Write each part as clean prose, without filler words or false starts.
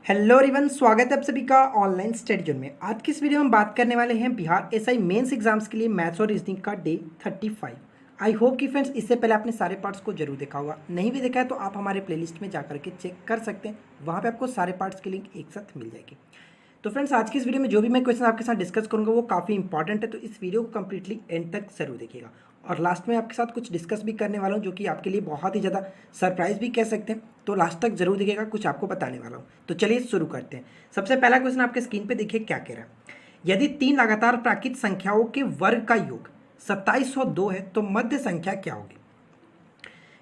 Hello everyone, स्वागत है आप सभी का ऑनलाइन स्टडी जोन में। आज की इस वीडियो में हम बात करने वाले हैं बिहार एसआई मेंस एग्जाम्स के लिए मैथ्स और रीजनिंग का डे 35। आई होप कि फ्रेंड्स इससे पहले आपने सारे पार्ट्स को जरूर देखा होगा। नहीं भी देखा है तो आप हमारे प्लेलिस्ट में जाकर के चेक कर सकते हैं, वहाँ पे आपको सारे पार्ट्स की लिंक एक साथ मिल जाएगी। तो फ्रेंड्स आज की इस वीडियो में जो भी मैं क्वेश्चन आपके साथ डिस्कस करूँगा वो काफ़ी इंपॉर्टेंट है, तो इस वीडियो को कंप्लीटली एंड तक जरूर देखिएगा। और लास्ट में आपके साथ कुछ डिस्कस भी करने वाला हूँ जो कि आपके लिए बहुत ही ज़्यादा सरप्राइज भी कह सकते हैं, तो लास्ट तक जरूर देखिएगा, कुछ आपको बताने वाला हूँ। तो चलिए शुरू करते हैं। सबसे पहला क्वेश्चन आपके स्क्रीन पे देखिए क्या कह रहा है। यदि 3 लगातार प्राकृत संख्याओं के वर्ग का योग 2702 है तो मध्य संख्या क्या होगी।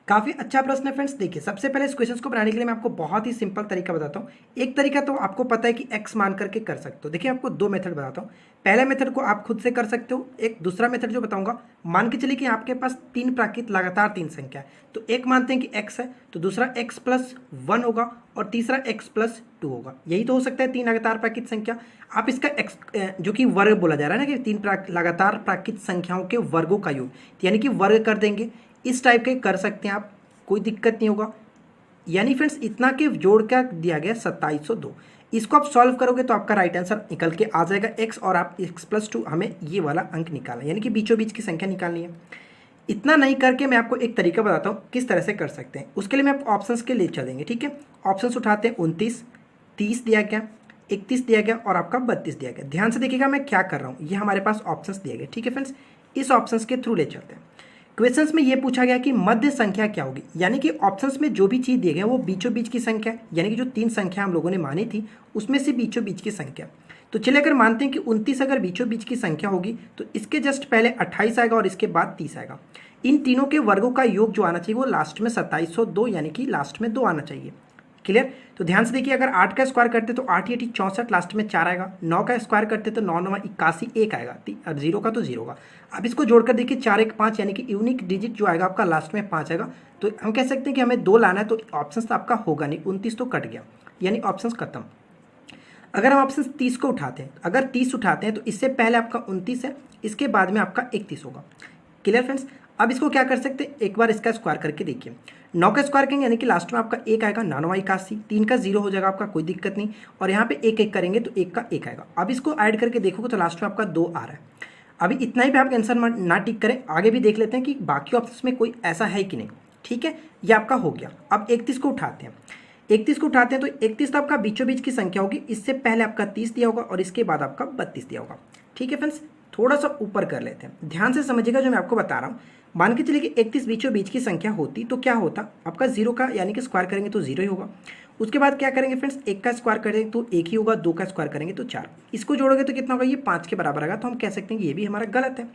काफ़ी अच्छा प्रश्न है फ्रेंड्स। देखिए सबसे पहले इस क्वेश्चन को बनाने के लिए मैं आपको बहुत ही सिंपल तरीका बताता हूँ। एक तरीका तो आपको पता है कि x मान करके कर सकते हो। देखिए आपको दो मेथड बताता हूँ। पहले मेथड को आप खुद से कर सकते हो। एक दूसरा मेथड जो बताऊंगा, मान के चलिए कि आपके पास 3 प्राकृत लगातार 3 संख्या है, तो एक मानते हैं कि x है तो दूसरा x+1 होगा और तीसरा x+2 होगा। यही तो हो सकता है 3 लगातार प्राकृत संख्या। आप इसका x जो कि वर्ग बोला जा रहा है ना, कि 3 लगातार प्राकृत संख्याओं के वर्गों का योग, यानी कि वर्ग कर देंगे। इस टाइप के कर सकते हैं आप, कोई दिक्कत नहीं होगा। यानी फ्रेंड्स इतना के जोड़ का दिया गया 2702, इसको आप सॉल्व करोगे तो आपका राइट आंसर निकल के आ जाएगा x, और आप x+2 हमें ये वाला अंक निकालना, यानी कि बीचों बीच की संख्या निकालनी है। इतना नहीं करके मैं आपको एक तरीका बताता हूँ किस तरह से कर सकते हैं। उसके लिए मैं आपको ऑप्शंस के लिए चलेंगे, ठीक है। ऑप्शंस उठाते हैं। 29, 30 दिया गया, 31 दिया गया और आपका 32 दिया गया। ध्यान से देखिएगा मैं क्या कर रहा हूँ। ये हमारे पास ऑप्शंस दिए गए, ठीक है फ्रेंड्स। इस ऑप्शंस के थ्रू ले चलते हैं। क्वेश्चंस में ये पूछा गया कि मध्य संख्या क्या होगी, यानी कि ऑप्शंस में जो भी चीज़ दिए गए वो बीचों बीच की संख्या, यानी कि जो 3 संख्या हम लोगों ने मानी थी उसमें से बीचों बीच की संख्या। तो चलिए अगर मानते हैं कि 29 अगर बीचों बीच की संख्या होगी तो इसके जस्ट पहले 28 आएगा और इसके बाद 30 आएगा। इन तीनों के वर्गों का योग जो आना चाहिए वो लास्ट में 2702, यानी कि लास्ट में 2 आना चाहिए। क्लियर। तो ध्यान से देखिए, अगर 8 का स्क्वायर करते तो 8 8 64, लास्ट में 4 आएगा। 9 का स्क्वायर करते तो 9 9 81, 1 आएगा, और 0 का तो 0 होगा। अब इसको जोड़कर देखिए 4 1 5, यानी कि यूनिक डिजिट जो आएगा आपका लास्ट में 5 आएगा। तो हम कह सकते हैं कि हमें 2 लाना है, तो ऑप्शन आपका होगा नहीं। 29 तो कट गया, यानी ऑप्शन खत्म। अगर हम ऑप्शन 30 को उठाते हैं, अगर 30 उठाते हैं तो इससे पहले आपका 29 है, इसके बाद में आपका 31 होगा। Clear friends. अब इसको क्या कर सकते हैं, एक बार इसका स्क्वायर करके देखिए। 9 का स्क्वायर करेंगे यानी कि लास्ट में आपका 1 आएगा, 9 9 81, 3 का 0 हो जाएगा आपका, कोई दिक्कत नहीं। और यहाँ पे 1 1 करेंगे तो 1 का 1 आएगा। अब इसको ऐड करके देखोगे तो लास्ट में आपका 2 आ रहा है। अभी इतना ही पे आप आंसर ना टिक करें, आगे भी देख लेते हैं कि बाकी ऑप्शन में कोई ऐसा है कि नहीं। ठीक है, ये आपका हो गया। अब 31 को उठाते हैं। 31 को उठाते हैं तो 31 तो आपका बीचों बीच की संख्या होगी। इससे पहले आपका 30 दिया होगा और इसके बाद आपका 32 दिया होगा। ठीक है फ्रेंड्स, थोड़ा सा ऊपर कर लेते हैं। ध्यान से समझिएगा जो मैं आपको बता रहा हूँ। मान के चलिए कि 31 बीचों बीच की संख्या होती तो क्या होता, आपका 0 का यानी कि स्क्वायर करेंगे तो 0 ही होगा। उसके बाद क्या करेंगे फ्रेंड्स, 1 का स्क्वायर करेंगे तो 1 ही होगा, 2 का स्क्वायर करेंगे तो 4, इसको जोड़ोगे तो कितना होगा, ये 5 के बराबर आएगा। तो हम कह सकते हैं कि ये भी हमारा गलत है।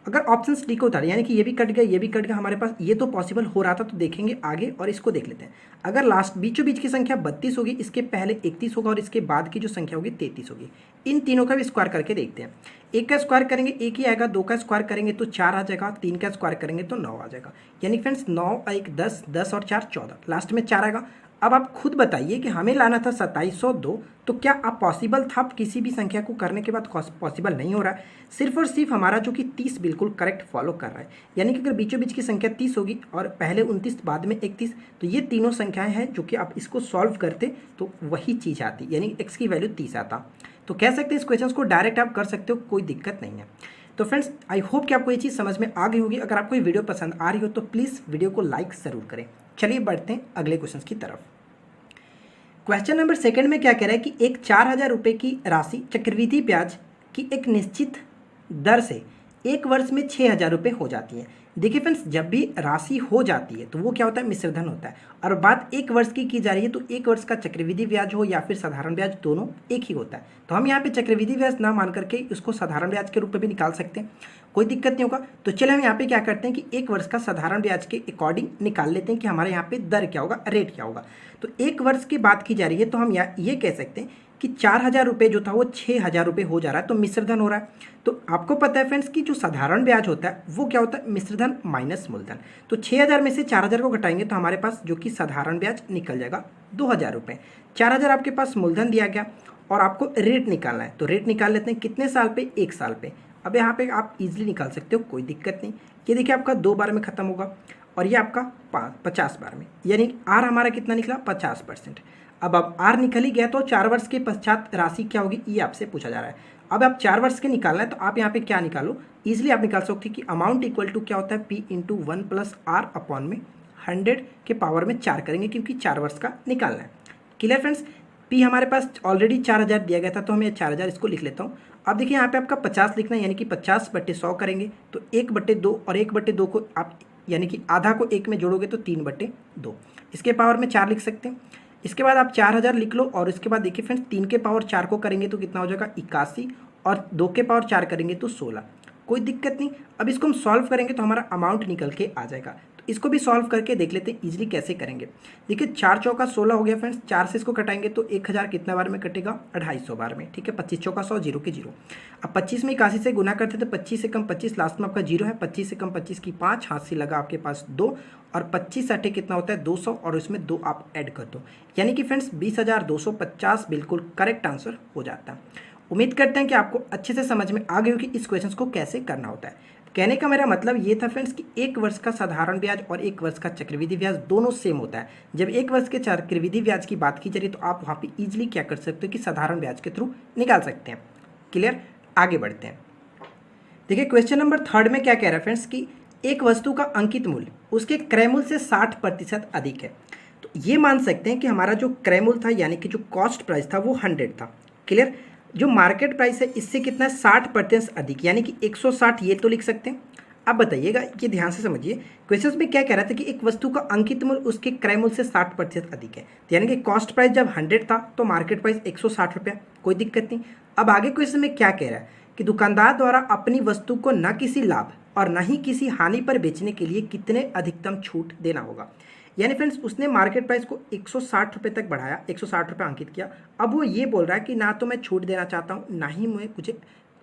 अगर ऑप्शन डी को उतारे, यानी कि ये भी कट गया, ये भी कट गया हमारे पास, ये तो पॉसिबल हो रहा था, तो देखेंगे आगे और इसको देख लेते हैं। अगर लास्ट बीचों बीच की संख्या 32 होगी, इसके पहले 31 होगा और इसके बाद की जो संख्या होगी 33 होगी। इन तीनों का भी स्क्वायर करके देखते हैं। 1 का स्क्वायर करेंगे 1 ही आएगा, 2 का स्क्वायर करेंगे तो 4 आ जाएगा, 3 का स्क्वायर करेंगे तो 9 आ जाएगा। यानी फ्रेंड्स 9 1 10, 10 और 4 14, लास्ट में 4 आएगा। अब आप खुद बताइए कि हमें लाना था 2702, तो क्या आप पॉसिबल था किसी भी संख्या को करने के बाद पॉसिबल नहीं हो रहा है। सिर्फ और सिर्फ हमारा जो कि 30 बिल्कुल करेक्ट फॉलो कर रहा है। यानी कि अगर बीचों बीच की संख्या 30 होगी और पहले 29 बाद में 31, तो ये तीनों संख्याएं हैं जो कि आप इसको सॉल्व करते तो वही चीज़ आती, यानी x की वैल्यू 30 आता। तो कह सकते हैं इस क्वेश्चन को डायरेक्ट आप कर सकते हो, कोई दिक्कत नहीं है। तो फ्रेंड्स आई होप कि आपको ये चीज़ समझ में आ गई होगी। अगर आपको ये वीडियो पसंद आ रही हो तो प्लीज़ वीडियो को लाइक ज़रूर करें। चलिए बढ़ते हैं अगले क्वेश्चन की तरफ। क्वेश्चन नंबर 2 में क्या कह रहा है कि एक 4000 रुपये की राशि चक्रवृद्धि ब्याज की एक निश्चित दर से 1 वर्ष में 6000 रुपये हो जाती है। देखिए फ्रेंड्स, जब भी राशि हो जाती है तो वो क्या होता है, मिश्रधन होता है। और बात 1 वर्ष की जा रही है तो 1 वर्ष का चक्रवृद्धि ब्याज हो या फिर साधारण ब्याज, दोनों एक ही होता है। तो हम यहाँ पे चक्रवृद्धि ब्याज ना मान करके उसको साधारण ब्याज के रूप में भी निकाल सकते हैं, कोई दिक्कत नहीं होगा। तो चलिए हम यहाँ पे क्या करते हैं कि 1 वर्ष का साधारण ब्याज के अकॉर्डिंग निकाल लेते हैं कि हमारे यहाँ पे दर क्या होगा, रेट क्या होगा। तो 1 वर्ष की बात की जा रही है तो हम ये कह सकते हैं कि 4000 रुपये जो था वो 6000 रुपये हो जा रहा है, तो मिश्रधन हो रहा है। तो आपको पता है फ्रेंड्स कि जो साधारण ब्याज होता है वो क्या होता है, मिश्रधन माइनस मूलधन। तो 6000 में से 4000 को घटाएंगे तो हमारे पास जो कि साधारण ब्याज निकल जाएगा 2000 रुपये। 4000 आपके पास मूलधन दिया गया और आपको रेट निकालना है, तो रेट निकाल लेते हैं कितने साल पे, 1 साल पे। अब यहाँ पे आप इजीली निकाल सकते हो, कोई दिक्कत नहीं। ये देखिए आपका 2 बार में खत्म होगा और ये आपका 50 बार में, यानी आर हमारा कितना निकला, 50%। अब आर निकल ही गया तो 4 वर्ष के पश्चात राशि क्या होगी ये आपसे पूछा जा रहा है। अब आप 4 वर्ष के निकालना है तो आप यहाँ पे क्या निकालो, ईजिली आप निकाल सकते हो कि अमाउंट इक्वल टू क्या होता है p into 1 plus r upon में 100 के पावर में 4 करेंगे क्योंकि 4 वर्ष का निकालना है। क्लियर फ्रेंड्स, पी हमारे पास ऑलरेडी 4000 दिया गया था तो हम ये 4000 इसको लिख लेता हूँ। अब देखिए यहाँ पे आपका 50 लिखना है यानी कि 50/100 करेंगे तो 1/2 और 1/2 को आप यानी कि आधा को 1 में जोड़ोगे तो 3/2, इसके पावर में 4 लिख सकते हैं। इसके बाद आप 4000 लिख लो और इसके बाद देखिए फ्रेंड्स 3 के पावर 4 को करेंगे तो कितना हो जाएगा 81 और 2 के पावर 4 करेंगे तो 16, कोई दिक्कत नहीं। अब इसको हम सॉल्व करेंगे तो हमारा अमाउंट निकल के आ जाएगा। तो इसको भी सॉल्व करके देख लेते हैं इजीली कैसे करेंगे। देखिए 4 चौका 16 हो गया फ्रेंड्स, 4 से इसको कटाएंगे तो 1000 कितना बार में कटेगा 250 बार में, ठीक है। 25 चौका 100, 0 के 0। अब 25 में 81 से गुना करते तो 25 से कम 25, लास्ट में आपका 0 है। 25 से कम 25 की 5, हाथ से लगा आपके पास 2 और 25 अठे कितना होता है 200 और उसमें 2 आप ऐड कर दो, यानी कि फ्रेंड्स 20,250 बिल्कुल करेक्ट आंसर हो जाता है। उम्मीद करते हैं कि आपको अच्छे से समझ में आ गई हो कि इस क्वेश्चन को कैसे करना होता है। कहने का मेरा मतलब ये था फ्रेंड्स कि 1 वर्ष का साधारण ब्याज और 1 वर्ष का चक्रवृद्धि ब्याज दोनों सेम होता है। जब 1 वर्ष के चक्रवृद्धि ब्याज की बात की जा रही है तो आप वहाँ पे इजीली क्या कर सकते हो कि साधारण ब्याज के थ्रू निकाल सकते हैं। क्लियर, आगे बढ़ते हैं। देखिए क्वेश्चन नंबर 3 में क्या कह रहा है फ्रेंड्स कि एक वस्तु का अंकित मूल्य उसके क्रय मूल्य से 60% अधिक है। तो ये मान सकते हैं कि हमारा जो क्रय मूल्य था यानी कि जो कॉस्ट प्राइस था वो 100 था। क्लियर, जो मार्केट प्राइस है इससे कितना है 60% अधिक यानी कि 160, ये तो लिख सकते हैं। अब बताइएगा, ये ध्यान से समझिए, क्वेश्चन में क्या कह रहा था कि एक वस्तु का अंकित मूल्य उसके क्रय मूल्य से 60% अधिक है, तो यानी कि कॉस्ट प्राइस जब 100 था तो मार्केट प्राइस 160 रुपया, कोई दिक्कत नहीं। अब आगे क्वेश्चन में क्या कह रहा है कि दुकानदार द्वारा अपनी वस्तु को न किसी लाभ और न ही किसी हानि पर बेचने के लिए कितने अधिकतम छूट देना होगा। यानी फ्रेंड्स उसने मार्केट प्राइस को 160 रुपये तक बढ़ाया, 160 रुपये अंकित किया। अब वो ये बोल रहा है कि ना तो मैं छूट देना चाहता हूँ, ना ही मुझे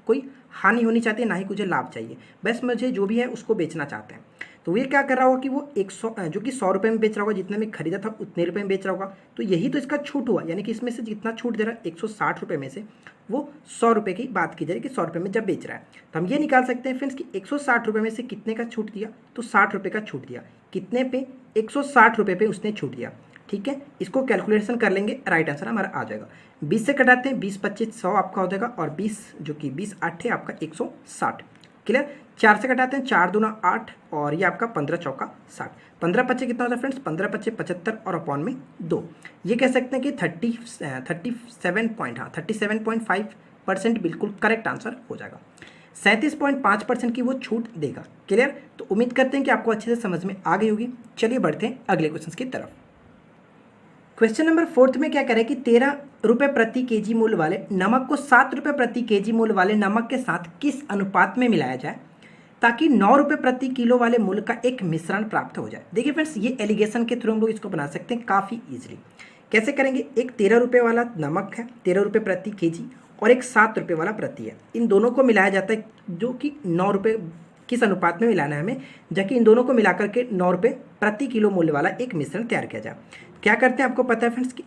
कोई हानि होनी चाहती है, ना ही मुझे लाभ चाहिए, बस मुझे जो भी है उसको बेचना चाहते हैं। तो ये क्या कर रहा होगा कि वो 100 जो कि 100 रुपये में बेच रहा होगा, जितने में खरीदा था उतने रुपये में बेच रहा होगा, तो यही तो इसका छूट हुआ। यानी कि इसमें से जितना छूट दे रहा है 160 रुपये में से वो 100 रुपये की बात की जाए कि 100 रुपये में जब बेच रहा है, तो हम ये निकाल सकते हैं फ्रेंड्स कि 160 रुपये में से कितने का छूट दिया, तो 60 रुपये का छूट दिया। कितने पे, 160 रुपये पे उसने छूट दिया, ठीक है। इसको कैलकुलेशन कर लेंगे, राइट आंसर हमारा आ जाएगा। 20 से कटाते हैं, 20 25 100 आपका हो जाएगा और 20 जो कि 20 8 है आपका 160। क्लियर, 4 से कटाते हैं, 4 दूना 8 और ये आपका 15 चौका 60। 15 25 कितना होता है फ्रेंड्स, 15 25 75 और अपॉन में 2, ये कह सकते हैं कि 37.5% बिल्कुल करेक्ट आंसर हो जाएगा। 37.5% की वो छूट देगा। क्लियर, तो उम्मीद करते हैं कि आपको अच्छे से समझ में आ गई होगी। चलिए बढ़ते हैं अगले क्वेश्चन की तरफ। क्वेश्चन नंबर 4 में क्या करें कि 13 रुपये प्रति केजी मूल्य वाले नमक को 7 रुपये प्रति केजी मूल्य वाले नमक के साथ किस अनुपात में मिलाया जाए ताकि 9 रुपये प्रति किलो वाले मूल्य का एक मिश्रण प्राप्त हो जाए। देखिए फ्रेंड्स ये एलिगेशन के थ्रू हम लोग इसको बना सकते हैं काफ़ी ईजिली। कैसे करेंगे, एक 13 रुपये वाला नमक है, 13 रुपये प्रति केजी, और एक 7 रुपये वाला प्रति है। इन दोनों को मिलाया जाता है जो कि 9 रुपये किस अनुपात में मिलाना है हमें, जबकि इन दोनों को मिलाकर के 9 रुपये प्रति किलो मूल्य वाला एक मिश्रण तैयार किया जाए। क्या करते हैं आपको पता है फ्रेंड्स कि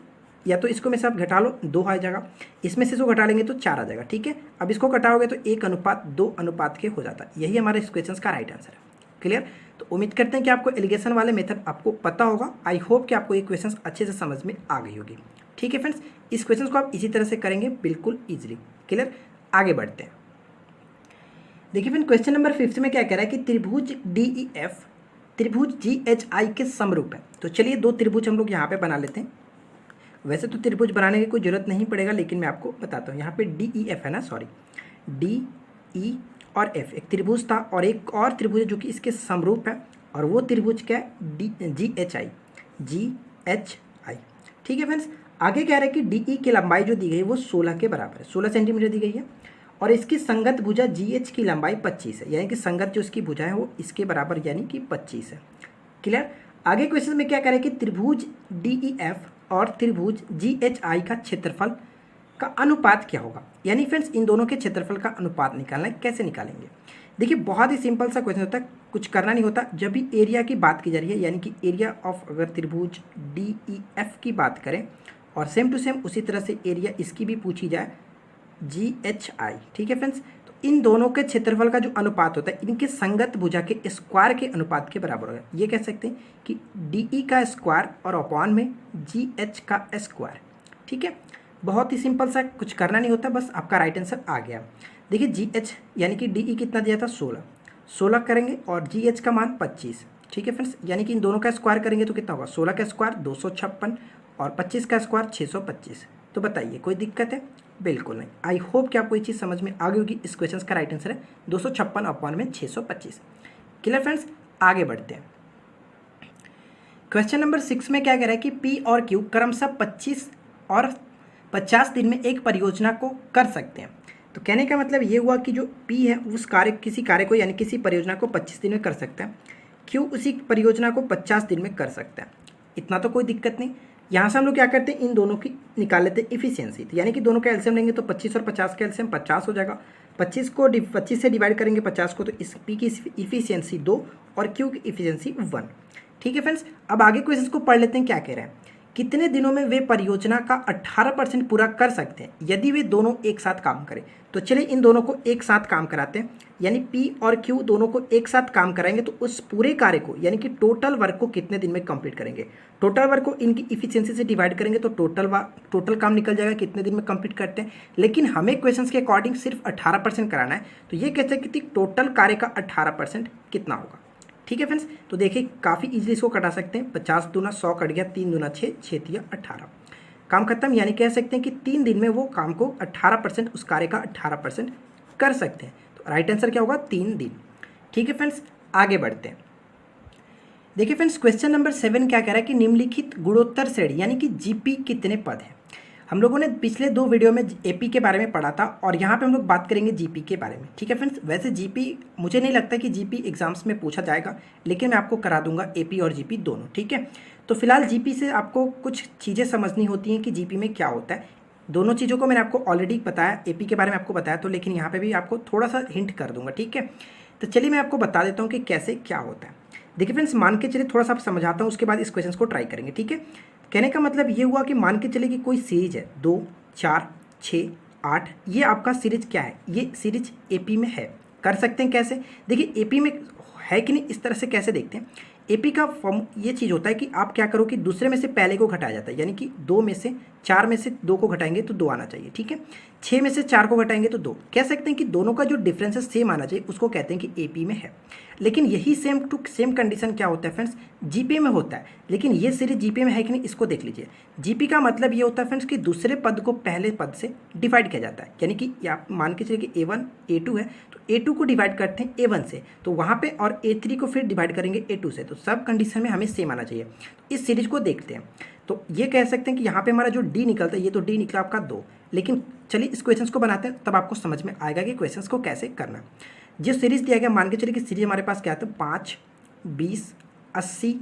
या तो इसको में से आप घटा लो, 2 आ जाएगा, इसमें से इसको घटा लेंगे तो 4 आ जाएगा, ठीक है। अब इसको घटाओगे तो 1:2 अनुपात के हो जाता है। यही हमारे इस क्वेश्चन का राइट आंसर है। क्लियर, तो उम्मीद करते हैं कि आपको एलिगेशन वाले मेथड आपको पता होगा। आई होप कि आपको ये क्वेश्चन अच्छे से समझ में आ गई होगी। ठीक है फ्रेंड्स, इस क्वेश्चन को आप इसी तरह से करेंगे बिल्कुल ईजिली। क्लियर, आगे बढ़ते हैं। देखिए फ्रेंड क्वेश्चन नंबर 5 में क्या कह रहा है कि त्रिभुज DEF त्रिभुज GHI के समरूप है। तो चलिए 2 त्रिभुज हम लोग यहाँ पे बना लेते हैं। वैसे तो त्रिभुज बनाने की कोई जरूरत नहीं पड़ेगा, लेकिन मैं आपको बताता हूँ। यहाँ पे DEF है ना, सॉरी DE और F एक त्रिभुज था और एक और त्रिभुज जो कि इसके समरूप है, और वो त्रिभुज क्या है GHI। ठीक है फ्रेंड्स, आगे कह रहा है कि DE की लंबाई जो दी गई है वो 16 के बराबर है, 16 सेंटीमीटर दी गई है, और इसकी संगत भुजा GH की लंबाई 25 है, यानी कि संगत जो इसकी भुजा है वो इसके बराबर यानी कि 25 है। क्लियर, आगे क्वेश्चन में क्या करें कि त्रिभुज DEF और त्रिभुज GHI का क्षेत्रफल का अनुपात क्या होगा। यानी फ्रेंड्स इन दोनों के क्षेत्रफल का अनुपात निकालना है। कैसे निकालेंगे, देखिए बहुत ही सिंपल सा क्वेश्चन होता है, कुछ करना नहीं होता। जब भी एरिया की बात की जा रही है, यानी कि एरिया ऑफ अगर त्रिभुज DEF की बात करें और सेम टू सेम उसी तरह से एरिया इसकी भी पूछी जाए GHI, ठीक है फ्रेंड्स, तो इन दोनों के क्षेत्रफल का जो अनुपात होता है इनके संगत भुजा के स्क्वायर के अनुपात के बराबर होगा। ये कह सकते हैं कि डी का स्क्वायर और अपॉन में जी एच का स्क्वायर। ठीक है, बहुत ही सिंपल सा, कुछ करना नहीं होता, बस आपका राइट आंसर आ गया। देखिए जी एच यानी कि डी कितना दिया था 16 करेंगे और जी एच का मान 25। ठीक है फ्रेंड्स, यानी कि इन दोनों का स्क्वायर करेंगे तो कितना होगा, 16 का स्क्वायर 256 और 25 का स्क्वायर 625। तो बताइए कोई दिक्कत है? बिल्कुल नहीं। आई होप कि आपको ये चीज़ समझ में आ गई होगी। इस क्वेश्चन का राइट आंसर है 256 अपॉन में 625। क्लियर फ्रेंड्स, आगे बढ़ते हैं। क्वेश्चन नंबर 6 में क्या कह रहा है कि पी और क्यू क्रमशः 25 और 50 दिन में एक परियोजना को कर सकते हैं। तो कहने का मतलब ये हुआ कि जो पी है उस किसी कार्य को यानी किसी परियोजना को 25 दिन में कर सकता है, क्यू उसी परियोजना को 50 दिन में कर सकता है। इतना तो कोई दिक्कत नहीं। यहाँ से हम लोग क्या करते हैं, इन दोनों की निकाल लेते हैं इफिशियंसी। तो यानी कि दोनों का एलसीएम लेंगे तो 25 और 50 का एलसीएम 50 हो जाएगा। 25 से डिवाइड करेंगे 50 को, तो इस पी की इफिशियंसी 2 और क्यू की इफिशियंसी 1। ठीक है फ्रेंड्स, अब आगे क्वेश्चन को पढ़ लेते हैं। क्या कह रहे हैं, कितने दिनों में वे परियोजना का 18% पूरा कर सकते हैं यदि वे दोनों एक साथ काम करें। तो चलिए इन दोनों को एक साथ काम कराते हैं, यानी P और Q दोनों को एक साथ काम कराएंगे तो उस पूरे कार्य को यानी कि टोटल वर्क को कितने दिन में कंप्लीट करेंगे। टोटल वर्क को इनकी इफिशियंसी से डिवाइड करेंगे तो टोटल काम निकल जाएगा कितने दिन में कंप्लीट करते हैं। लेकिन हमें क्वेश्चन के अकॉर्डिंग सिर्फ 18% कराना है, तो ये कहते हैं कि टोटल कार्य का 18% कितना होगा। ठीक है फ्रेंड्स, तो देखिए काफ़ी इजीली इसको कटा सकते हैं। 50 दूना 100 कट गया, 3 दूना 6, 6 तिया 18, काम खत्म। यानी कह सकते हैं कि 3 दिन में वो काम को 18% उस कार्य का 18% कर सकते हैं। तो राइट आंसर क्या होगा, 3 दिन। ठीक है फ्रेंड्स, आगे बढ़ते हैं। देखिए फ्रेंड्स, क्वेश्चन नंबर 7 क्या कह रहा है कि निम्नलिखित गुणोत्तर श्रेणी यानी कि जीपी कितने पद हैं। हम लोगों ने पिछले 2 वीडियो में एपी के बारे में पढ़ा था और यहाँ पे हम लोग बात करेंगे जीपी के बारे में। ठीक है फ्रेंड्स, वैसे जीपी मुझे नहीं लगता कि जीपी एग्जाम्स में पूछा जाएगा, लेकिन मैं आपको करा दूंगा एपी और जीपी दोनों। ठीक है, तो फिलहाल जीपी से आपको कुछ चीज़ें समझनी होती हैं कि जीपी में क्या होता है। दोनों चीज़ों को मैंने आपको ऑलरेडी बताया, एपी के बारे में आपको बताया, तो लेकिन यहाँ पर भी आपको थोड़ा सा हिंट कर दूंगा। ठीक है, तो चलिए मैं आपको बता देता हूँ कि कैसे क्या होता है। देखिए फ्रेंड्स, मान के चलिए थोड़ा सा समझाता हूँ, उसके बाद इस क्वेश्चन को ट्राई करेंगे। ठीक है, कहने का मतलब ये हुआ कि मान के चले कि कोई सीरीज है 2, 4, 6, 8, ये आपका सीरीज क्या है, ये सीरीज एपी में है। कर सकते हैं कैसे, देखिए एपी में है कि नहीं, इस तरह से कैसे देखते हैं। एपी का फॉर्म ये चीज़ होता है कि आप क्या करो कि दूसरे में से पहले को घटाया जाता है, यानी कि 4 में से 2 को घटाएंगे तो 2 आना चाहिए। ठीक है, 6 में से 4 को घटाएंगे तो 2। कह सकते हैं कि दोनों का जो डिफरेंस है सेम आना चाहिए, उसको कहते हैं कि एपी में है। लेकिन यही सेम टू सेम कंडीशन क्या होता है फ्रेंड्स, जीपी में होता है। लेकिन ये सीरीज जीपी में है कि नहीं, इसको देख लीजिए। जीपी का मतलब ये होता है फ्रेंड्स कि दूसरे पद को पहले पद से डिवाइड किया जाता है, यानी कि आप मान के चलिए कि A1 A2 है तो A2 को डिवाइड करते हैं A1 से, तो वहाँ पे और A3 को फिर डिवाइड करेंगे A2 से, तो सब कंडीशन में हमें सेम आना चाहिए। तो इस सीरीज को देखते हैं, तो ये कह सकते हैं कि यहाँ पे हमारा जो डी निकलता है, ये तो डी निकला आपका 2। लेकिन चलिए इस क्वेश्चन को बनाते हैं, तब आपको समझ में आएगा कि क्वेश्चन को कैसे करना है। जो सीरीज दिया गया, मान के चलिए कि सीरीज हमारे पास क्या था, 5, 20, 80,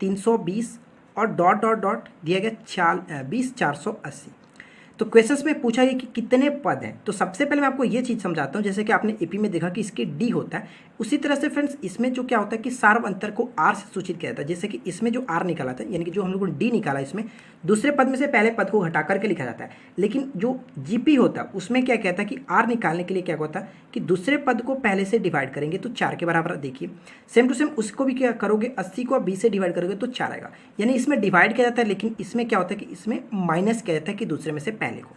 320 और डॉट डॉट डॉट दिया गया 20, 480। तो क्वेश्चंस में पूछा गया कि कितने पद हैं। तो सबसे पहले मैं आपको ये चीज़ समझाता हूँ, जैसे कि आपने एपी में देखा कि इसके डी होता है, उसी तरह से फ्रेंड्स इसमें जो क्या होता है कि सार्व अंतर को आर से सूचित किया जाता है। जैसे कि इसमें जो आर निकाला था, यानी कि जो हम लोगों ने डी निकाला, इसमें दूसरे पद में से पहले पद को हटा करके लिखा जाता है। लेकिन जो जीपी होता है उसमें क्या कहता है कि आर निकालने के लिए क्या होता है कि दूसरे पद को पहले से डिवाइड करेंगे तो 4 के बराबर। देखिए सेम टू सेम उसको भी क्या करोगे, 80 को 20 से डिवाइड करोगे तो 4 आएगा। यानी इसमें डिवाइड किया जाता है, लेकिन इसमें क्या होता है कि इसमें माइनस किया जाता है कि दूसरे में से पहले को।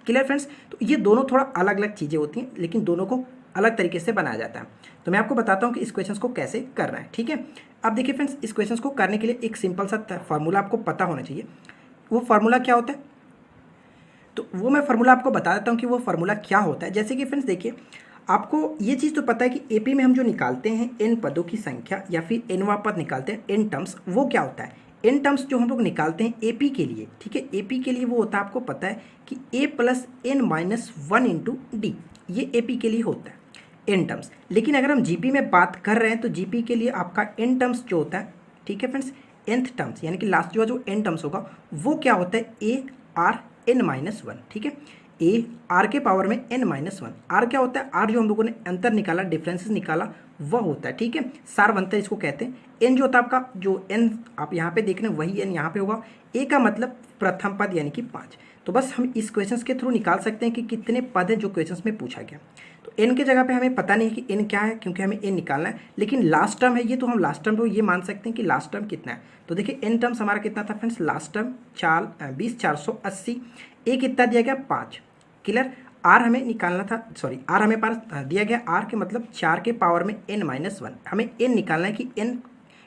क्लियर फ्रेंड्स, तो ये दोनों थोड़ा अलग अलग चीज़ें होती हैं, लेकिन दोनों को अलग तरीके से बनाया जाता है। तो मैं आपको बताता हूँ कि इस क्वेश्चन को कैसे करना है। ठीक है, अब देखिए फ्रेंड्स, इस क्वेश्चन को करने के लिए एक सिंपल सा फार्मूला आपको पता होना चाहिए। वो फार्मूला क्या होता है, तो वो मैं फार्मूला आपको बता देता हूँ कि वो फार्मूला क्या होता है। जैसे कि फ्रेंड्स देखिए, आपको ये चीज़ तो पता है कि एपी में हम जो निकालते हैं एन पदों की संख्या या फिर एनवा पद निकालते हैं, एन टर्म्स, वो क्या होता है, एन टर्म्स जो हम लोग निकालते हैं एपी के लिए। ठीक है, एपी के लिए वो होता है, आपको पता है कि a plus n minus 1 into d, ये एपी के लिए होता है एन टर्म्स। लेकिन अगर हम जीपी में बात कर रहे हैं तो जीपी के लिए आपका एन टर्म्स जो होता है, ठीक है फ्रेंड्स, nth टर्म्स यानी कि लास्ट जो एन टर्म्स होगा वो क्या होता है, ए आर एन माइनस 1। ठीक है, ए आर के पावर में एन माइनस 1। आर क्या होता है, आर जो हम लोगों ने अंतर निकाला, डिफरेंसेस निकाला, वह होता है। ठीक है, सार्व अंतर इसको कहते हैं। एन जो होता है आपका, जो एन आप यहाँ पे देख रहे हैं वही एन यहाँ पे होगा। ए का मतलब प्रथम पद यानी कि 5। तो बस हम इस क्वेश्चंस के थ्रू निकाल सकते हैं कि कितने पद हैं जो क्वेश्चंस में पूछा गया। तो n के जगह पे हमें पता नहीं है कि n क्या है, क्योंकि हमें n निकालना है, लेकिन लास्ट टर्म है ये, तो हम लास्ट टर्म को ये मान सकते हैं कि लास्ट टर्म कितना है। तो देखिए n टर्म्स हमारा कितना था फ्रेंड्स, लास्ट टर्म 20,480, a कितना दिया गया 5। क्लियर, r हमें निकालना था, सॉरी r हमें पास दिया गया, r के मतलब 4 के पावर में n-1, हमें n निकालना है कि n,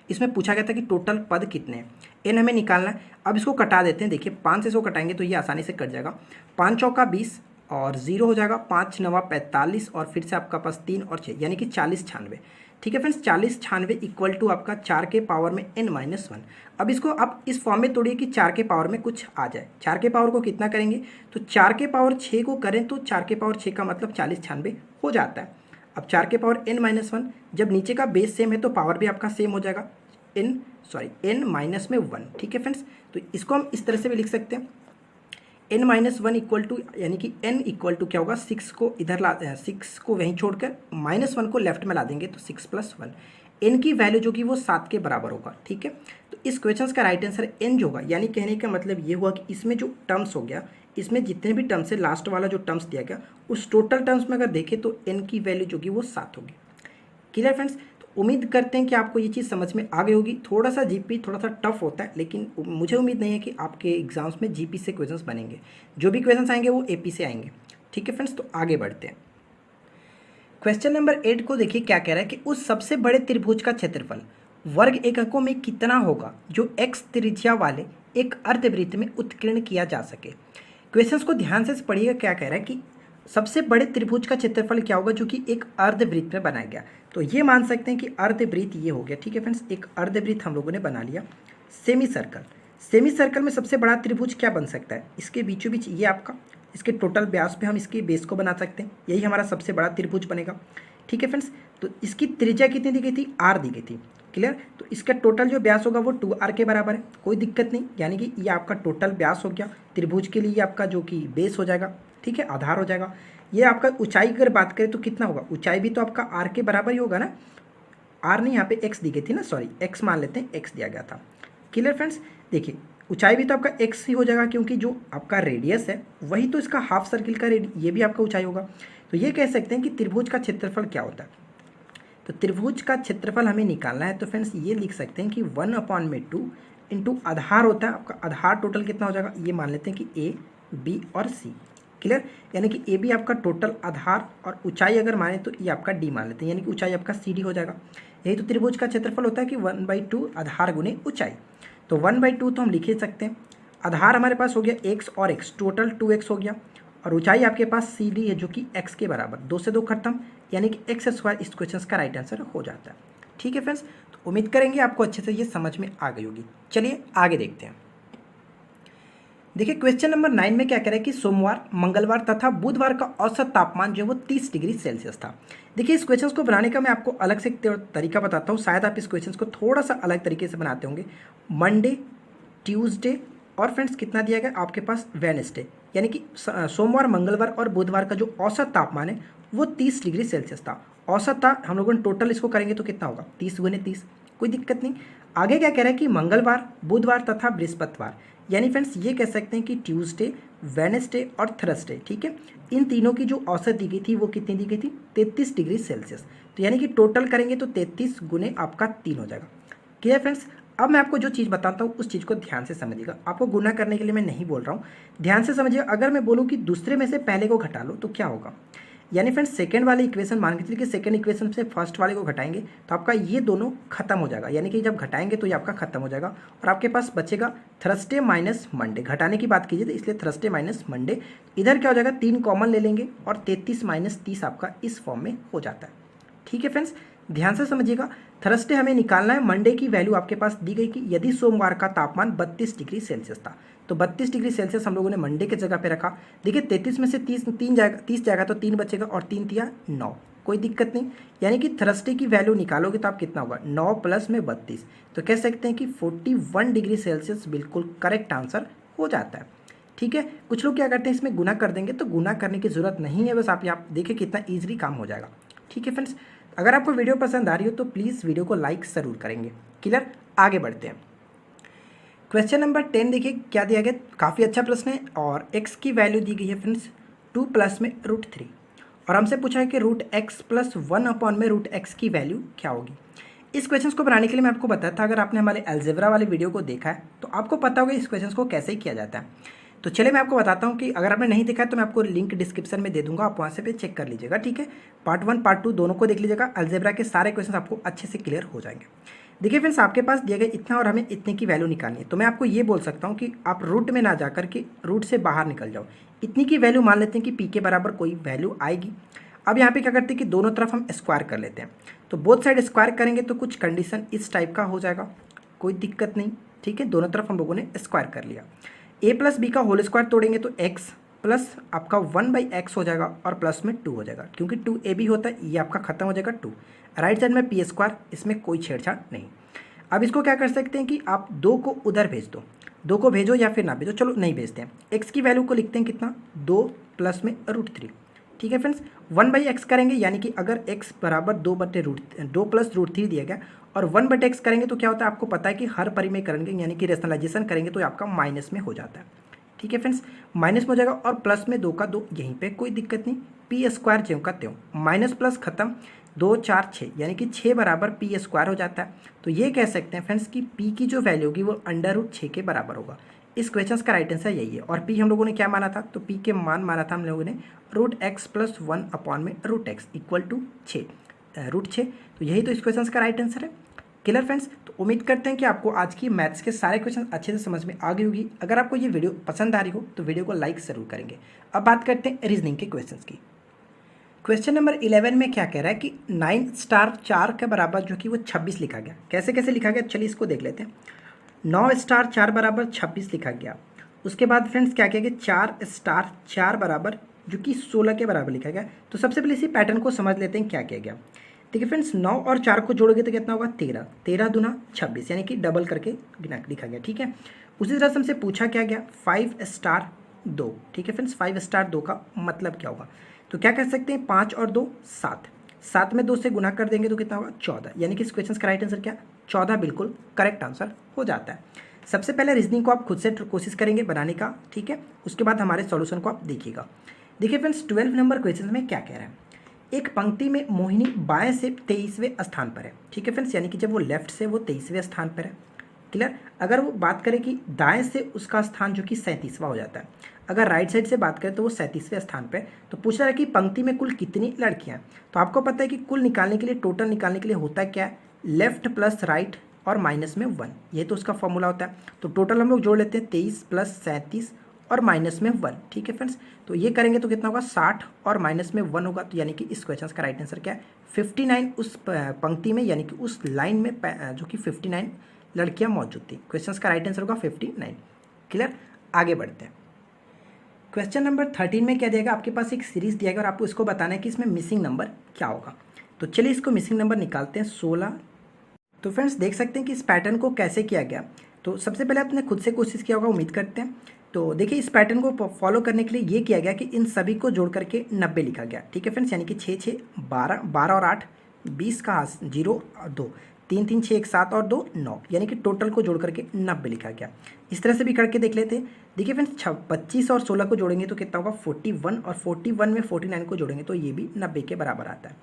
इसमें पूछा गया था कि टोटल पद कितने हैं, n हमें निकालना है। अब इसको कटा देते हैं, देखिए 5 से इसको कटाएंगे तो ये आसानी से कट जाएगा, 5 चौका 20 और 0 हो जाएगा, 5 नवा 45 और फिर से आपका पास 3 और 6 यानी कि 40 96। ठीक है फ्रेंड्स, 40 96 इक्वल टू आपका 4 के पावर में n-1। अब इसको आप इस फॉर्म में तोड़िए कि 4 के पावर में कुछ आ जाए। 4 के पावर को कितना करेंगे, तो 4 के पावर 6 को करें तो 4 के पावर 6 का मतलब 40 96 हो जाता है। अब 4 के पावर n-1, जब नीचे का बेस सेम है तो पावर भी आपका सेम हो जाएगा, n माइनस में 1। ठीक है फ्रेंड्स, तो इसको हम इस तरह से भी लिख सकते हैं, n-1 इक्वल टू, यानी कि n इक्वल टू क्या होगा, 6 को इधर ला, 6 को वहीं छोड़कर -1 को लेफ्ट में ला देंगे तो 6 + 1, n की वैल्यू जो कि वो 7 के बराबर होगा। ठीक है, तो इस क्वेश्चन का राइट आंसर n जो होगा, यानी कहने का मतलब ये हुआ कि इसमें जो टर्म्स हो गया, इसमें जितने भी टर्म्स है, लास्ट वाला जो टर्म्स दिया गया उस टोटल टर्म्स में अगर देखें तो n की वैल्यू जो कि वो 7 होगी। क्लियर फ्रेंड्स, उम्मीद करते हैं कि आपको ये चीज़ समझ में आ गई होगी। थोड़ा सा जीपी थोड़ा सा टफ होता है, लेकिन मुझे उम्मीद नहीं है कि आपके एग्जाम्स में जीपी से क्वेश्चंस बनेंगे, जो भी क्वेश्चंस आएंगे वो एपी से आएंगे। ठीक है फ्रेंड्स, तो आगे बढ़ते हैं। क्वेश्चन नंबर 8 को देखिए क्या कह रहा है कि उस सबसे बड़े त्रिभुज का क्षेत्रफल वर्ग एककों में कितना होगा जो x त्रिज्या वाले एक अर्धवृत्त में उत्कीर्ण किया जा सके। क्वेश्चंस को ध्यान से पढ़िएगा, क्या कह रहा है कि सबसे बड़े त्रिभुज का क्षेत्रफल क्या होगा जो कि एक अर्धवृत्त में बनाया गया। तो ये मान सकते हैं कि अर्धवृत्त ये हो गया। ठीक है फ्रेंड्स, एक अर्धवृत्त हम लोगों ने बना लिया। सेमी सर्कल, सेमी सर्कल में सबसे बड़ा त्रिभुज क्या बन सकता है, इसके बीचों बीच ये आपका, इसके टोटल व्यास पे हम इसके बेस को बना सकते हैं, यही हमारा सबसे बड़ा त्रिभुज बनेगा। ठीक है फ्रेंड्स, तो इसकी त्रिज्या कितनी दी गई थी, r दी गई थी। क्लियर, तो इसका टोटल जो व्यास होगा वो 2r के बराबर है, कोई दिक्कत नहीं, यानी कि ये आपका टोटल व्यास हो गया त्रिभुज के लिए, ये आपका जो कि बेस हो जाएगा। ठीक है, आधार हो जाएगा। ये आपका ऊंचाई अगर बात करें तो कितना होगा, ऊंचाई भी तो आपका r के बराबर ही होगा ना, r नहीं यहाँ पे x दी गई थी ना, सॉरी x मान लेते हैं, x दिया गया था। क्लियर फ्रेंड्स, देखिए ऊंचाई भी तो आपका x ही हो जाएगा, क्योंकि जो आपका रेडियस है वही तो इसका हाफ सर्किल का ये भी आपका ऊंचाई होगा। तो ये कह सकते हैं कि त्रिभुज का क्षेत्रफल क्या होता है। तो त्रिभुज का क्षेत्रफल हमें निकालना है, तो फ्रेंड्स ये लिख सकते हैं कि 1/2 इंटू आधार होता है आपका, आधार टोटल कितना हो जाएगा, ये मान लेते हैं कि a b और c। क्लियर, यानी कि ए बी आपका टोटल आधार, और ऊंचाई अगर माने तो ये आपका डी मान लेते हैं, यानी कि ऊंचाई आपका सी डी हो जाएगा। यही तो त्रिभुज का क्षेत्रफल होता है कि 1/2 आधार गुने ऊंचाई। तो 1/2 तो हम लिख ही सकते हैं, आधार हमारे पास हो गया x और x, टोटल 2x हो गया, और ऊंचाई आपके पास सी डी है जो कि x के बराबर, 2 से 2 खत्म, यानी कि x² इस क्वेश्चन का राइट आंसर हो जाता है। ठीक है फ्रेंड्स, तो उम्मीद करेंगे आपको अच्छे से ये समझ में आ गई होगी। चलिए आगे देखते हैं। देखिए क्वेश्चन नंबर 9 में क्या कह रहा है कि सोमवार, मंगलवार तथा बुधवार का औसत तापमान जो है वो 30 डिग्री सेल्सियस था। देखिए इस क्वेश्चन को बनाने का मैं आपको अलग से तरीका बताता हूँ, शायद आप इस क्वेश्चन को थोड़ा सा अलग तरीके से बनाते होंगे। मंडे, ट्यूसडे और फ्रेंड्स कितना दिया गया आपके पास, वेडनेसडे, यानी कि सोमवार, मंगलवार और बुधवार का जो औसत तापमान है वो 30 डिग्री सेल्सियस था। औसत था, हम लोगों ने टोटल इसको करेंगे तो कितना होगा, 30 गुने 30, कोई दिक्कत नहीं। आगे क्या कह रहा है कि मंगलवार, बुधवार तथा बृहस्पतिवार, यानी फ्रेंड्स ये कह सकते हैं कि ट्यूसडे, वेडनेसडे और थर्सडे, ठीक है, इन तीनों की जो औसत दी गई थी वो कितनी दी गई थी, 33 डिग्री सेल्सियस। तो यानी कि टोटल करेंगे तो 33 गुने आपका 3 हो जाएगा। क्लियर फ्रेंड्स, अब मैं आपको जो चीज़ बताता हूँ उस चीज़ को ध्यान से समझिएगा। आपको गुना करने के लिए मैं नहीं बोल रहा हूँ, ध्यान से समझिएगा। अगर मैं बोलूँ कि दूसरे में से पहले को घटा लो तो क्या होगा, यानी फ्रेंड्स सेकंड वाले इक्वेशन मान के चलिए कि सेकंड इक्वेशन से फर्स्ट वाले को घटाएंगे तो आपका ये दोनों खत्म हो जाएगा, यानी कि जब घटाएंगे तो ये आपका खत्म हो जाएगा और आपके पास बचेगा थर्सडे माइनस मंडे। घटाने की बात कीजिए तो इसलिए थर्सडे माइनस मंडे, इधर क्या हो जाएगा 3 कॉमन ले लेंगे और 33 माइनस 30 आपका इस फॉर्म में हो जाता है। ठीक है फ्रेंड्स, ध्यान से समझिएगा। थर्सडे हमें निकालना है, मंडे की वैल्यू आपके पास दी गई कि यदि सोमवार का तापमान 32 डिग्री सेल्सियस था तो 32 डिग्री सेल्सियस हम लोगों ने मंडे के जगह पे रखा। देखिए 33 में से 30 जाएगा तो 3 बचेगा और 3 तिया 9, कोई दिक्कत नहीं। यानी कि थर्सडे की वैल्यू निकालोगे तो आप कितना होगा, 9 प्लस में 32, तो कह सकते हैं कि 41 डिग्री सेल्सियस बिल्कुल करेक्ट आंसर हो जाता है। ठीक है, कुछ लोग क्या करते हैं इसमें गुना कर देंगे, तो गुना करने की जरूरत नहीं है, बस आप यहाँ देखिए कितना ईजिली काम हो जाएगा। ठीक है फ्रेंड्स, अगर आपको वीडियो पसंद आ रही हो तो प्लीज़ वीडियो को लाइक ज़रूर करेंगे। क्लियर, आगे बढ़ते हैं। क्वेश्चन नंबर 10 देखिए क्या दिया गया, काफ़ी अच्छा प्रश्न है और x की वैल्यू दी गई है फ्रेंड्स 2 प्लस में √3 और हमसे पूछा है कि √x+1 में √x की वैल्यू क्या होगी। इस क्वेश्चन को बनाने के लिए मैं आपको बताया था, अगर आपने हमारे अलजेब्रा वाले वीडियो को देखा है तो आपको पता होगा इस क्वेश्चन को कैसे किया जाता है। तो चलिए मैं आपको बताता हूँ कि अगर आपने नहीं देखा है तो मैं आपको लिंक डिस्क्रिप्शन में दे दूंगा, आप वहाँ से पे चेक कर लीजिएगा। ठीक है, पार्ट 1 पार्ट 2 दोनों को देख लीजिएगा, अलजेब्रा के सारे क्वेश्चन आपको अच्छे से क्लियर हो जाएंगे। देखिए फ्रेंड्स, आपके पास दिया गया इतना और हमें इतने की वैल्यू निकालनी है, तो मैं आपको ये बोल सकता हूँ कि आप रूट में ना जाकर के रूट से बाहर निकल जाओ। इतनी की वैल्यू मान लेते हैं कि पी के बराबर कोई वैल्यू आएगी। अब यहाँ पे क्या करते हैं कि दोनों तरफ हम स्क्वायर कर लेते हैं, तो बोथ साइड स्क्वायर करेंगे तो कुछ कंडीशन इस टाइप का हो जाएगा, कोई दिक्कत नहीं। ठीक है, दोनों तरफ हम लोगों ने स्क्वायर कर लिया। ए प्लस बी का होल स्क्वायर तोड़ेंगे तो एक्स प्लस आपका 1/x हो जाएगा और प्लस में 2 हो जाएगा, क्योंकि 2ab होता है, ये आपका खत्म हो जाएगा 2। राइट साइड में p², इसमें कोई छेड़छाड़ नहीं। अब इसको क्या कर सकते हैं कि आप 2 को उधर भेज दो, 2 को भेजो या फिर ना भेजो, चलो नहीं भेजते हैं। x की वैल्यू को लिखते हैं कितना, 2 प्लस में √3। ठीक है फ्रेंड्स, 1/x करेंगे, यानी कि अगर x बराबर 2 प्लस √3 दिया गया और 1/x करेंगे तो क्या होता है, आपको पता है कि हर परिमेय करेंगे यानी कि रेशनलाइजेशन करेंगे तो आपका माइनस में हो जाता है। ठीक है फ्रेंड्स, माइनस में हो जाएगा और प्लस में 2 का 2 यहीं पे, कोई दिक्कत नहीं। p² ज्यों का त्यों, माइनस प्लस खत्म, 2 4 6 यानी कि 6 बराबर p² हो जाता है। तो ये कह सकते हैं फ्रेंड्स कि p की जो वैल्यू होगी वो √6 के बराबर होगा। इस क्वेश्चन का राइट आंसर यही है। और p हम लोगों ने क्या माना था, तो p के मान माना था हम लोगों ने √x+1/√x इक्वल टू 6, √6। तो यही तो इस क्वेश्चन का राइट आंसर है। क्लियर फ्रेंड्स, तो उम्मीद करते हैं कि आपको आज की मैथ्स के सारे क्वेश्चन अच्छे से समझ में आ गई होगी। अगर आपको ये वीडियो पसंद आ रही हो तो वीडियो को लाइक ज़रूर करेंगे। अब बात करते हैं रीजनिंग के क्वेश्चंस की। क्वेश्चन नंबर 11 में क्या कह रहा है कि 9*4 के बराबर जो कि वो 26 लिखा गया। कैसे कैसे लिखा गया, चलिए इसको देख लेते हैं। 9*4 बराबर 26 लिखा गया। उसके बाद फ्रेंड्स क्या किया गया, 4*4 बराबर जो कि 16 के बराबर लिखा गया। तो सबसे पहले इसी पैटर्न को समझ लेते हैं क्या किया गया। देखिए फ्रेंड्स, 9 और 4 को जोड़ोगे तो कितना होगा, 13, 13 दूना 26, यानी कि डबल करके लिखा गया। ठीक है, उसी तरह से हमसे पूछा क्या गया, 5*2। ठीक है फ्रेंड्स, 5*2 का मतलब क्या होगा, तो क्या कर सकते हैं, 5 और 2 7, 7 में 2 से गुना कर देंगे तो कितना होगा, 14, यानी कि इस क्वेश्चन का राइट आंसर क्या, 14 बिल्कुल करेक्ट आंसर हो जाता है। सबसे पहले रीजनिंग को आप खुद से कोशिश करेंगे बनाने का। ठीक है, उसके बाद हमारे सॉल्यूशन को आप देखिएगा। देखिए फ्रेंड्स, 12 नंबर क्वेश्चन में क्या कह रहा है, एक पंक्ति में मोहिनी बाएं से 23वें स्थान पर है। ठीक है फ्रेंड्स, यानी कि जब वो लेफ्ट से वो 23वें स्थान पर है। क्लियर, अगर वो बात करें कि दाएं से उसका स्थान जो कि 37वां हो जाता है, अगर राइट साइड से बात करें तो वो 37वें स्थान पे। तो पूछ रहा है कि पंक्ति में कुल कितनी लड़कियां हैं। तो आपको पता है कि कुल निकालने के लिए, टोटल निकालने के लिए होता है क्या है, लेफ्ट प्लस राइट और माइनस में 1, ये तो उसका फॉर्मूला होता है। तो टोटल हम लोग जोड़ लेते हैं 23 + 37 और माइनस में 1। ठीक है फ्रेंड्स, तो ये करेंगे तो कितना होगा, 60 और माइनस में 1 होगा। तो यानी कि इस क्वेश्चन का राइट आंसर क्या है, 59 उस पंक्ति में यानी कि उस लाइन में जो कि 59 लड़कियां मौजूद थी। क्वेश्चन का राइट आंसर होगा 59। क्लियर, आगे बढ़ते हैं। क्वेश्चन नंबर 13 में क्या दिया, आपके पास एक सीरीज दिया गया और आपको इसको बताना है कि इसमें मिसिंग नंबर क्या होगा। तो चलिए इसको मिसिंग नंबर निकालते हैं, 16। तो फ्रेंड्स देख सकते हैं कि इस पैटर्न को कैसे किया गया। तो सबसे पहले आपने खुद से कोशिश किया होगा, उम्मीद करते हैं। तो देखिए, इस पैटर्न को फॉलो करने के लिए ये किया गया कि इन सभी को जोड़ करके 90 लिखा गया। ठीक है फ्रेंड्स, यानी कि 6 6 12, 12 और 8 20 का 0 और 2, 3 3 6 1 7 और 2 9, यानी कि टोटल को जोड़ करके 90 लिखा गया। इस तरह से भी करके देख लेते हैं। देखिए फ्रेंड्स, 25 और 16 को जोड़ेंगे तो कितना होगा, 41, और 41 में 49 को जोड़ेंगे तो ये भी 90 के बराबर आता है।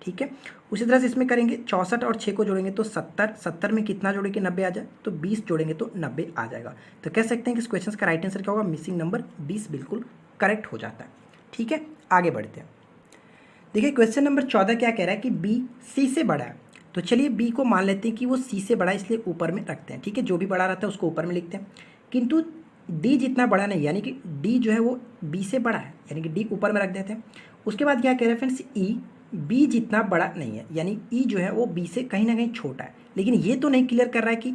ठीक है, उसी तरह से इसमें करेंगे, 64 और 6 को जोड़ेंगे तो 70, 70 में कितना जोड़े कि 90 आ जाए, तो 20 जोड़ेंगे तो 90 आ जाएगा। तो कह सकते हैं कि इस क्वेश्चन का राइट आंसर क्या होगा, मिसिंग नंबर 20 बिल्कुल करेक्ट हो जाता है। ठीक है, आगे बढ़ते हैं। देखिए क्वेश्चन नंबर 14 क्या कह रहा है कि बी सी से बड़ा है। तो चलिए बी को मान लेते हैं कि वो सी से बड़ा है, इसलिए ऊपर में रखते हैं। ठीक है, जो भी बड़ा रहता है उसको ऊपर में लिखते हैं, किंतु डी जितना बड़ा नहीं, यानी कि डी जो है वो बी से बड़ा है, यानी कि डी ऊपर में रख देते हैं। उसके बाद क्या कह रहे हैं फ्रेंड्स, ई बी जितना बड़ा नहीं है, यानी ई जो है वो बी से कहीं ना कहीं छोटा है। लेकिन ये तो नहीं क्लियर कर रहा है कि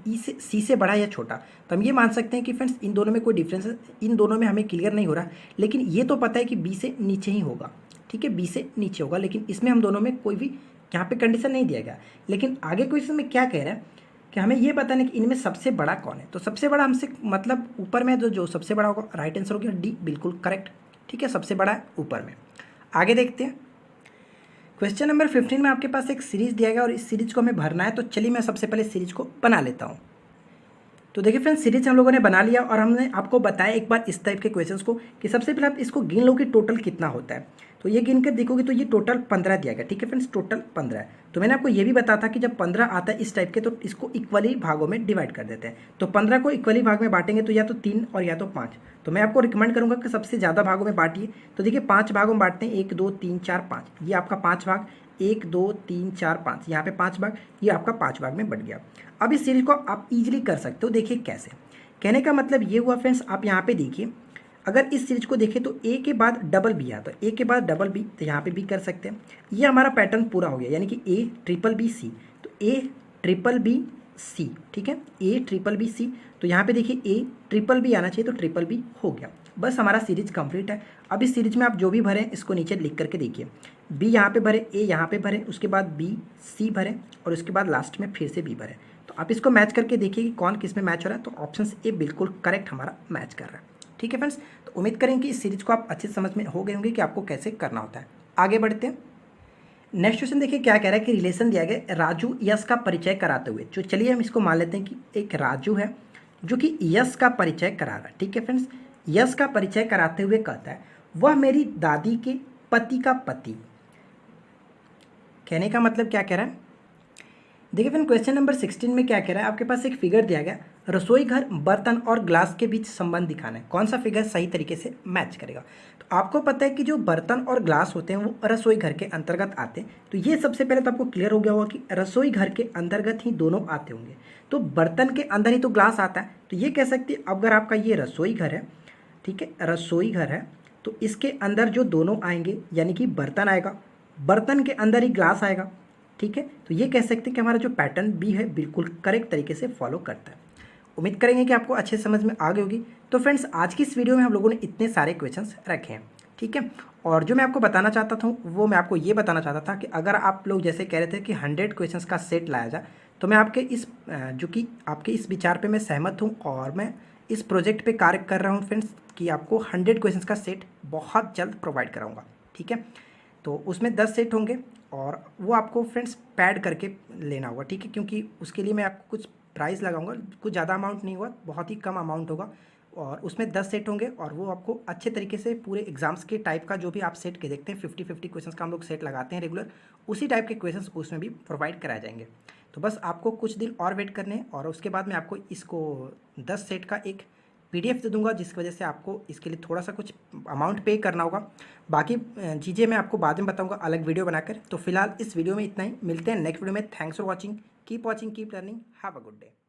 ई से सी से बड़ा या छोटा। तो हम ये मान सकते हैं कि फ्रेंड्स इन दोनों में कोई डिफरेंस, इन दोनों में हमें क्लियर नहीं हो रहा, लेकिन ये तो पता है कि बी से नीचे ही होगा। ठीक है, बी से नीचे होगा, लेकिन इसमें हम दोनों में कोई भी यहाँ पे कंडीशन नहीं दिया गया। लेकिन आगे क्वेश्चन में क्या कह रहा है कि हमें ये बताना है कि इनमें सबसे बड़ा कौन है। तो सबसे बड़ा हमसे मतलब ऊपर में जो सबसे बड़ा होगा, राइट आंसर हो गया डी, बिल्कुल करेक्ट। ठीक है, सबसे बड़ा है ऊपर में। आगे देखते हैं। क्वेश्चन नंबर 15 में आपके पास एक सीरीज दिया गया और इस सीरीज को हमें भरना है। तो चलिए मैं सबसे पहले सीरीज को बना लेता हूँ। तो देखिए फ्रेंड्स, सीरीज हम लोगों ने बना लिया और हमने आपको बताया एक बार इस टाइप के क्वेश्चंस को कि सबसे पहले आप इसको गिन लो कि टोटल कितना होता है। तो ये गिन कर देखोगे तो ये टोटल 15 दिया गया। ठीक है फ्रेंड्स, टोटल 15 है। तो मैंने आपको ये भी बताया था कि जब 15 आता है इस टाइप के तो इसको इक्वली भागों में डिवाइड कर देते हैं। तो 15 को इक्वली भाग में बांटेंगे तो या तो 3 और या तो 5। तो मैं आपको रिकमेंड करूंगा कि सबसे ज़्यादा भागों में बांटिए। तो देखिए 5 भागों में बांटते हैं, 1 2 3 4 5। ये आपका 5 भाग, 1 2 3 4 5, यहाँ पे 5 भाग, ये आपका 5 भाग में बट गया। अब इस सीरीज को आप इजीली कर सकते हो। देखिए कैसे, कहने का मतलब ये हुआ फ्रेंड्स, आप यहाँ पे देखिए, अगर इस सीरीज को देखें तो ए के बाद डबल बी आता है, ए के बाद डबल बी, तो यहाँ पे भी कर सकते हैं। ये हमारा पैटर्न पूरा हो गया, यानी कि ए ट्रिपल बी सी, तो ए ट्रिपल बी सी। ठीक है, ए ट्रिपल बी सी। तो यहाँ पे देखिए ए ट्रिपल बी आना चाहिए, तो ट्रिपल बी हो गया। बस हमारा सीरीज कंप्लीट है। अब इस सीरीज में आप जो भी भरें इसको नीचे लिख करके देखिए, बी यहाँ पे भरे, ए यहाँ पे भरे, उसके बाद बी सी भरे और उसके बाद लास्ट में फिर से बी भरे। तो आप इसको मैच करके देखिए कि कौन किस में मैच हो रहा है। तो ऑप्शन ए बिल्कुल करेक्ट हमारा मैच कर रहा है। ठीक है फ्रेंड्स, तो उम्मीद करें कि इस सीरीज को आप अच्छे समझ में हो गए होंगे कि आपको कैसे करना होता है। आगे बढ़ते हैं। नेक्स्ट क्वेश्चन देखिए क्या कह रहा है कि रिलेशन दिया गया राजू यश का परिचय कराते हुए। जो चलिए हम इसको मान लेते हैं कि एक राजू है जो कि यश का परिचय करा रहा है। ठीक है फ्रेंड्स, यश का परिचय कराते हुए कहता है वह मेरी दादी के पति का पति। कहने का मतलब क्या कह रहा है, देखिए फ्रेंड क्वेश्चन नंबर 16 में क्या कह रहा है, आपके पास एक फिगर दिया गया, रसोई घर बर्तन और ग्लास के बीच संबंध दिखाना है। कौन सा फिगर सही तरीके से मैच करेगा। तो आपको पता है कि जो बर्तन और ग्लास होते हैं वो रसोई घर के अंतर्गत आते हैं। तो ये सबसे पहले तो आपको क्लियर हो गया होगा कि रसोई घर के अंतर्गत ही दोनों आते होंगे। तो बर्तन के अंदर ही तो ग्लास आता है। तो ये कह सकते हैं अगर आपका ये रसोई घर है, ठीक है, रसोई घर है, तो इसके अंदर जो दोनों आएंगे यानी कि बर्तन आएगा, बर्तन के अंदर ही ग्लास आएगा। ठीक है, तो ये कह सकते हैं कि हमारा जो पैटर्न बी है बिल्कुल करेक्ट तरीके से फॉलो करता है। उम्मीद करेंगे कि आपको अच्छे समझ में आ गई होगी। तो फ्रेंड्स आज की इस वीडियो में हम लोगों ने इतने सारे क्वेश्चंस रखे हैं। ठीक है, और जो मैं आपको बताना चाहता था वो मैं आपको ये बताना चाहता था कि अगर आप लोग जैसे कह रहे थे कि 100 क्वेश्चंस का सेट लाया जाए, तो मैं आपके इस जो कि आपके इस विचार पर मैं सहमत हूँ और मैं इस प्रोजेक्ट पर कार्य कर रहा हूँ फ्रेंड्स कि आपको 100 क्वेश्चंस का सेट बहुत जल्द प्रोवाइड कराऊँगा। ठीक है, तो उसमें 10 सेट होंगे और वो आपको फ्रेंड्स पैड करके लेना होगा। ठीक है, क्योंकि उसके लिए मैं आपको कुछ प्राइस लगाऊंगा, कुछ ज़्यादा अमाउंट नहीं होगा, बहुत ही कम अमाउंट होगा और उसमें 10 सेट होंगे और वो आपको अच्छे तरीके से पूरे एग्जाम्स के टाइप का जो भी आप सेट के देखते हैं 50-50 क्वेश्चंस का हम लोग सेट लगाते हैं रेगुलर, उसी टाइप के क्वेश्चंस उसमें भी प्रोवाइड कराए जाएंगे। तो बस आपको कुछ दिन और वेट करने हैं और उसके बाद मैं आपको इसको 10 सेट का एक PDF दे दूंगा, जिसकी वजह से आपको इसके लिए थोड़ा सा कुछ अमाउंट पे करना होगा। बाकी चीज़ें मैं आपको बाद में बताऊंगा अलग वीडियो बनाकर। तो फिलहाल इस वीडियो में इतना ही, मिलते हैं नेक्स्ट वीडियो में। Thanks for watching, keep learning, have a good day.